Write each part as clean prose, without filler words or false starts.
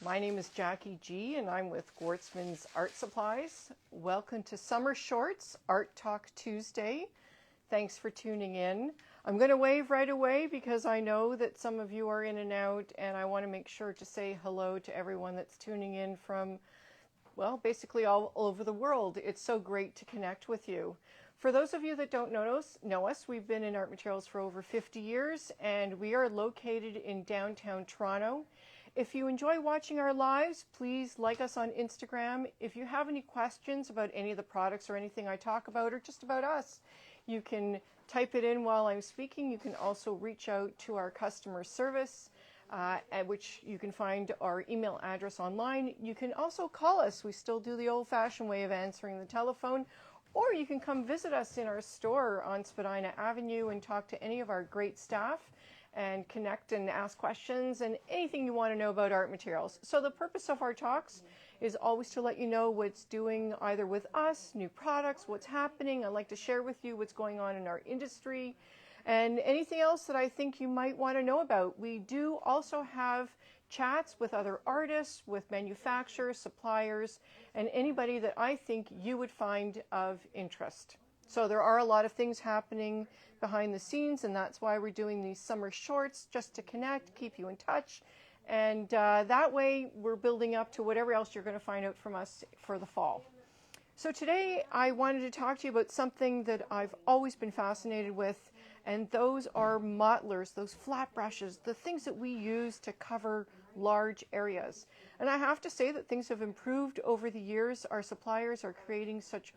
My name is Jackie G and I'm with Gwartzman's Art Supplies. Welcome to Summer Shorts Art Talk Tuesday. Thanks for tuning in. I'm going to wave right away because I know that some of you are in and out, and I want to make sure to say hello to everyone that's tuning in from, well, basically all over the world. It's so great to connect with you. For those of you that don't know us, we've been in art materials for over 50 years, and we are located in downtown Toronto. If you enjoy watching our lives, please like us on Instagram. If you have any questions about any of the products or anything I talk about, or just about us, you can type it in while I'm speaking. You can also reach out to our customer service, at which you can find our email address online. You can also call us. We still do the old-fashioned way of answering the telephone, or you can come visit us in our store on Spadina Avenue and talk to any of our great staff and connect and ask questions and anything you want to know about art materials. So the purpose of our talks is always to let you know what's doing either with us, new products, what's happening. I'd like to share with you what's going on in our industry and anything else that I think you might want to know about. We do also have chats with other artists, with manufacturers, suppliers, and anybody that I think you would find of interest. So there are a lot of things happening behind the scenes, and that's why we're doing these summer shorts, just to connect, keep you in touch, and that way we're building up to whatever else you're going to find out from us for the fall. So today I wanted to talk to you about something that I've always been fascinated with, and those are mottlers, those flat brushes, the things that we use to cover large areas. And I have to say that things have improved over the years. Our suppliers are creating such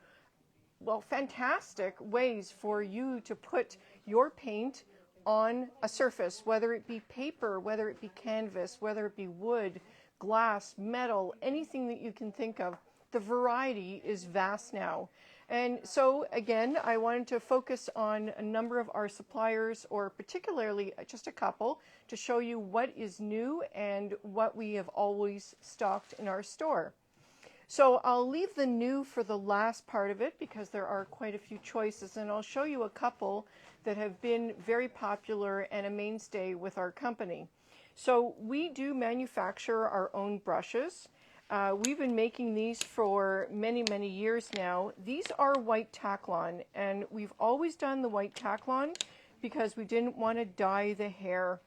fantastic ways for you to put your paint on a surface, whether it be paper, whether it be canvas, whether it be wood, glass, metal, anything that you can think of. The variety is vast now. And so again, I wanted to focus on a number of our suppliers, or particularly just a couple, to show you what is new and what we have always stocked in our store. So I'll leave the new for the last part of it because there are quite a few choices, and I'll show you a couple that have been very popular and a mainstay with our company. So we do manufacture our own brushes. We've been making these for many, many years now. These are white Taklon, and we've always done the white Taklon because we didn't want to dye the hair.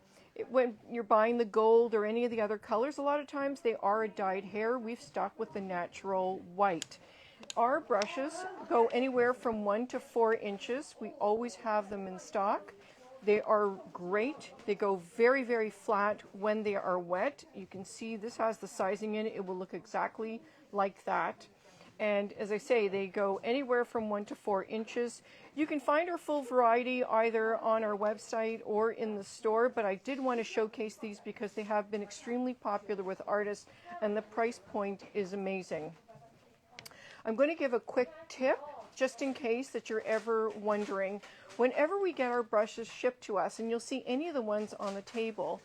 When you're buying the gold or any of the other colors, a lot of times they are a dyed hair. We've stuck with the natural white. Our brushes go anywhere from 1 to 4 inches. We always have them in stock. They are great. They go very, very flat when they are wet. You can see this has the sizing in it. It will look exactly like that. And as I say, they go anywhere from 1 to 4 inches. You can find our full variety either on our website or in the store, but I did want to showcase these because they have been extremely popular with artists and the price point is amazing. I'm going to give a quick tip just in case that you're ever wondering. Whenever we get our brushes shipped to us, and you'll see any of the ones on the table,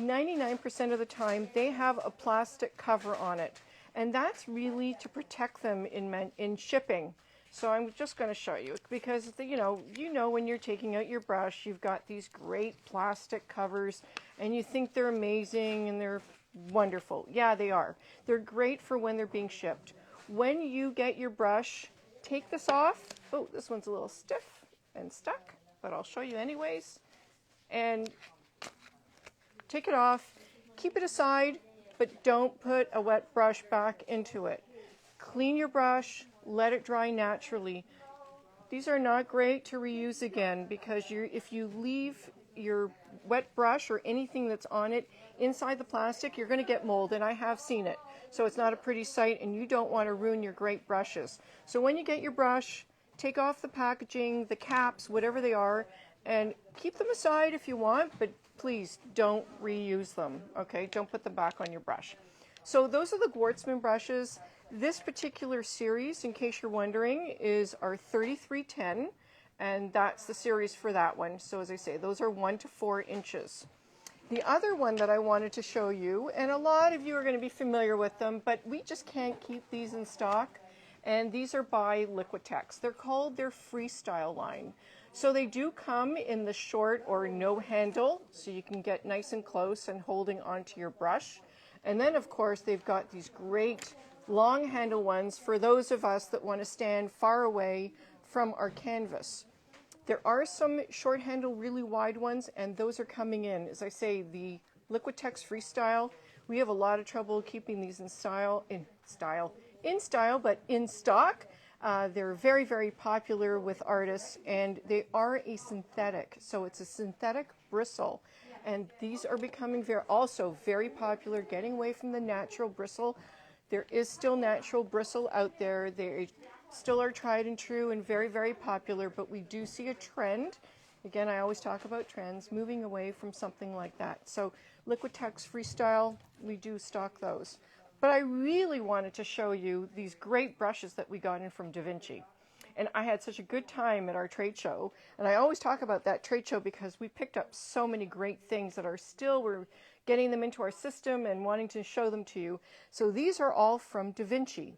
99% of the time they have a plastic cover on it. And that's really to protect them in shipping. So I'm just going to show you because you know when you're taking out your brush, you've got these great plastic covers and you think they're amazing and they're wonderful. Yeah, they are. They're great for when they're being shipped. When you get your brush, take this off. Oh, this one's a little stiff and stuck, but I'll show you anyways. And take it off. Keep it aside, but don't put a wet brush back into it. Clean your brush, let it dry naturally. These are not great to reuse again because if you leave your wet brush or anything that's on it inside the plastic, you're going to get mold, and I have seen it. So it's not a pretty sight, and you don't want to ruin your great brushes. So when you get your brush, take off the packaging, the caps, whatever they are, and keep them aside if you want, but please don't reuse them, okay? Don't put them back on your brush. So those are the Gwartzman brushes. This particular series, in case you're wondering, is our 3310, and that's the series for that one. So as I say, those are 1 to 4 inches. The other one that I wanted to show you, and a lot of you are going to be familiar with them, but we just can't keep these in stock, and these are by Liquitex. They're called their Freestyle line. So they do come in the short or no handle, so you can get nice and close and holding onto your brush. And then, of course, they've got these great long handle ones for those of us that want to stand far away from our canvas. There are some short handle, really wide ones, and those are coming in. As I say, the Liquitex Freestyle, we have a lot of trouble keeping these in style, but in stock. They're very, very popular with artists, and they are a synthetic. So it's a synthetic bristle. And these are becoming also very popular, getting away from the natural bristle. There is still natural bristle out there. They still are tried and true and very, very popular, but we do see a trend. Again, I always talk about trends, moving away from something like that. So Liquitex Freestyle, we do stock those. But I really wanted to show you these great brushes that we got in from Da Vinci. And I had such a good time at our trade show. And I always talk about that trade show because we picked up so many great things that are still, we're getting them into our system and wanting to show them to you. So these are all from Da Vinci.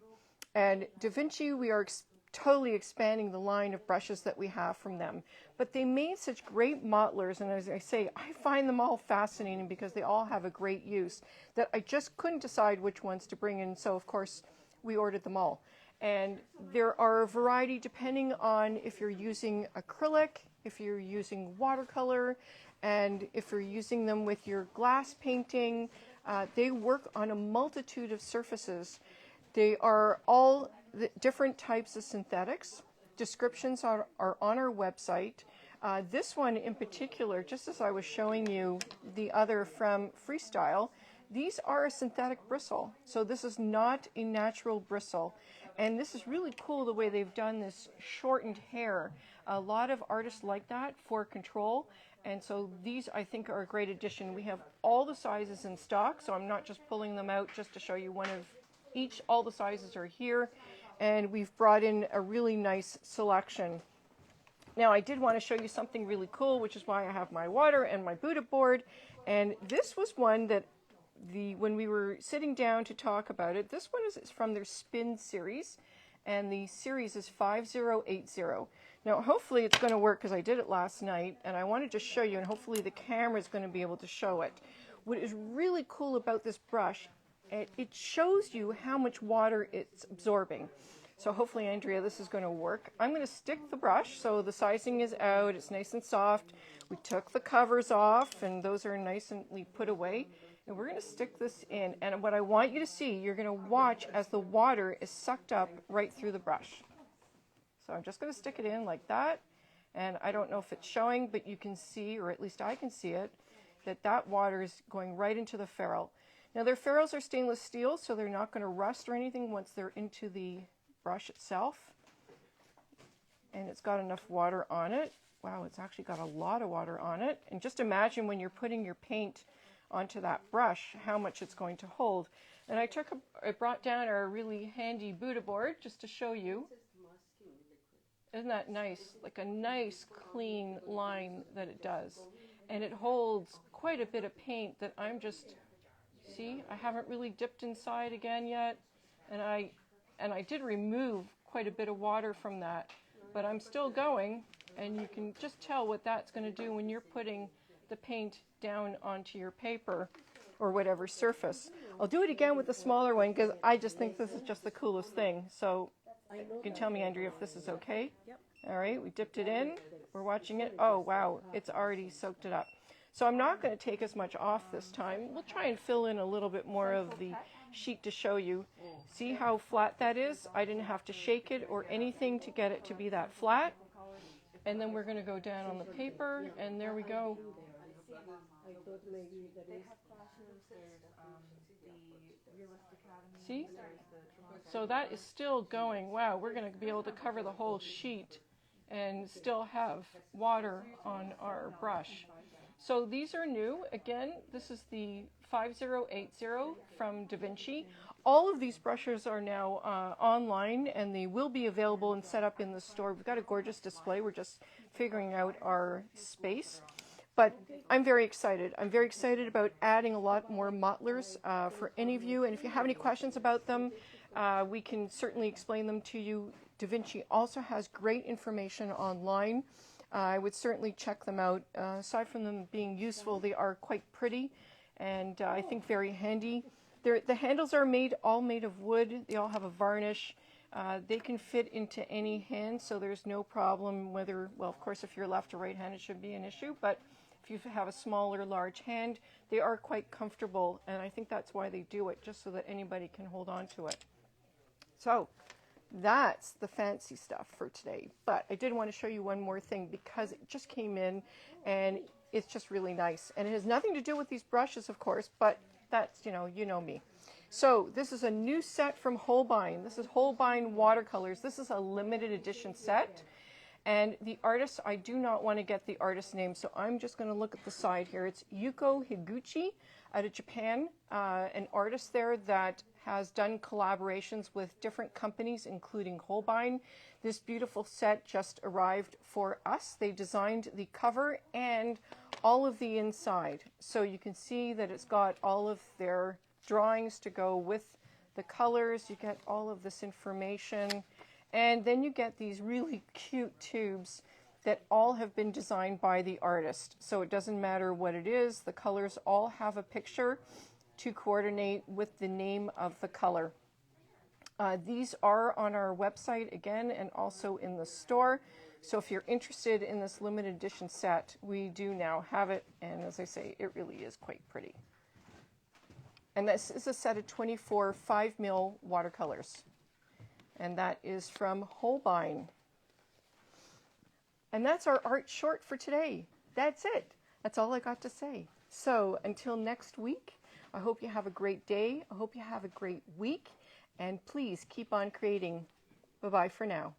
And Da Vinci, we are totally expanding the line of brushes that we have from them. But they made such great mottlers, and as I say, I find them all fascinating because they all have a great use, that I just couldn't decide which ones to bring in. So, of course, we ordered them all. And there are a variety depending on if you're using acrylic, if you're using watercolor, and if you're using them with your glass painting. They work on a multitude of surfaces. They are all the different types of synthetics. Descriptions are on our website. This one in particular, just as I was showing you the other from Freestyle, these are a synthetic bristle. So this is not a natural bristle. And this is really cool the way they've done this shortened hair. A lot of artists like that for control. And so these, I think, are a great addition. We have all the sizes in stock, so I'm not just pulling them out just to show you one of each. All the sizes are here. And we've brought in a really nice selection. Now, I did want to show you something really cool, which is why I have my water and my Buddha board. And this was one that when we were sitting down to talk about it, this one is from their Spin series, and the series is 5080. Now, hopefully it's going to work because I did it last night, and I wanted to show you, and hopefully the camera is going to be able to show it. What is really cool about this brush, it shows you how much water it's absorbing. So hopefully, Andrea, this is going to work. I'm going to stick the brush, so the sizing is out, it's nice and soft. We took the covers off, and those are nicely put away. And we're going to stick this in, and what I want you to see, you're going to watch as the water is sucked up right through the brush. So I'm just going to stick it in like that, and I don't know if it's showing, but you can see, or at least I can see it, that water is going right into the ferrule. Now their ferrules are stainless steel, so they're not going to rust or anything once they're into the brush itself. And it's got enough water on it. Wow, it's actually got a lot of water on it. And just imagine when you're putting your paint onto that brush, how much it's going to hold. And I brought down our really handy Buddha board just to show you. Isn't that nice? Like a nice clean line that it does. And it holds quite a bit of paint that I'm just, see, I haven't really dipped inside again yet. And I did remove quite a bit of water from that, but I'm still going, and you can just tell what that's going to do when you're putting the paint down onto your paper or whatever surface. I'll do it again with the smaller one because I just think this is just the coolest thing. So you can tell me, Andrea, if this is okay. Yep. All right, we dipped it in. We're watching it. Oh, wow, it's already soaked it up. So I'm not going to take as much off this time. We'll try and fill in a little bit more of the sheet to show you. See how flat that is? I didn't have to shake it or anything to get it to be that flat. And then we're going to go down on the paper, and there we go. See? So that is still going. Wow, we're going to be able to cover the whole sheet and still have water on our brush. So these are new. Again, this is the 5080 from Da Vinci. All of these brushes are now online, and they will be available and set up in the store. We've got a gorgeous display. We're just figuring out our space. But I'm very excited. I'm very excited about adding a lot more mottlers for any of you. And if you have any questions about them, we can certainly explain them to you. Da Vinci also has great information online. I would certainly check them out. Aside from them being useful, they are quite pretty and I think very handy. The handles are all made of wood. They all have a varnish. They can fit into any hand, so there's no problem whether, well, of course, if you're left or right-handed, it shouldn't be an issue, but if you have a small or large hand, they are quite comfortable, and I think that's why they do it, just so that anybody can hold on to it. So that's the fancy stuff for today, but I did want to show you one more thing because it just came in, and it's just really nice, and it has nothing to do with these brushes, of course, but that's, you know me. So this is a new set from Holbein. This is Holbein watercolors. This is a limited edition set. And the artist, I do not want to get the artist name, so I'm just going to look at the side here. It's Yuko Higuchi out of Japan, an artist there that has done collaborations with different companies, including Holbein. This beautiful set just arrived for us. They designed the cover and all of the inside. So you can see that it's got all of their drawings to go with the colors. You get all of this information, and then you get these really cute tubes that all have been designed by the artist. So it doesn't matter what it is, the colors all have a picture to coordinate with the name of the color. These are on our website again, and also in the store. So if you're interested in this limited edition set, we do now have it, and as I say, it really is quite pretty. And this is a set of 24 5mm watercolors. And that is from Holbein. And that's our art short for today. That's it. That's all I got to say. So until next week, I hope you have a great day. I hope you have a great week. And please keep on creating. Bye-bye for now.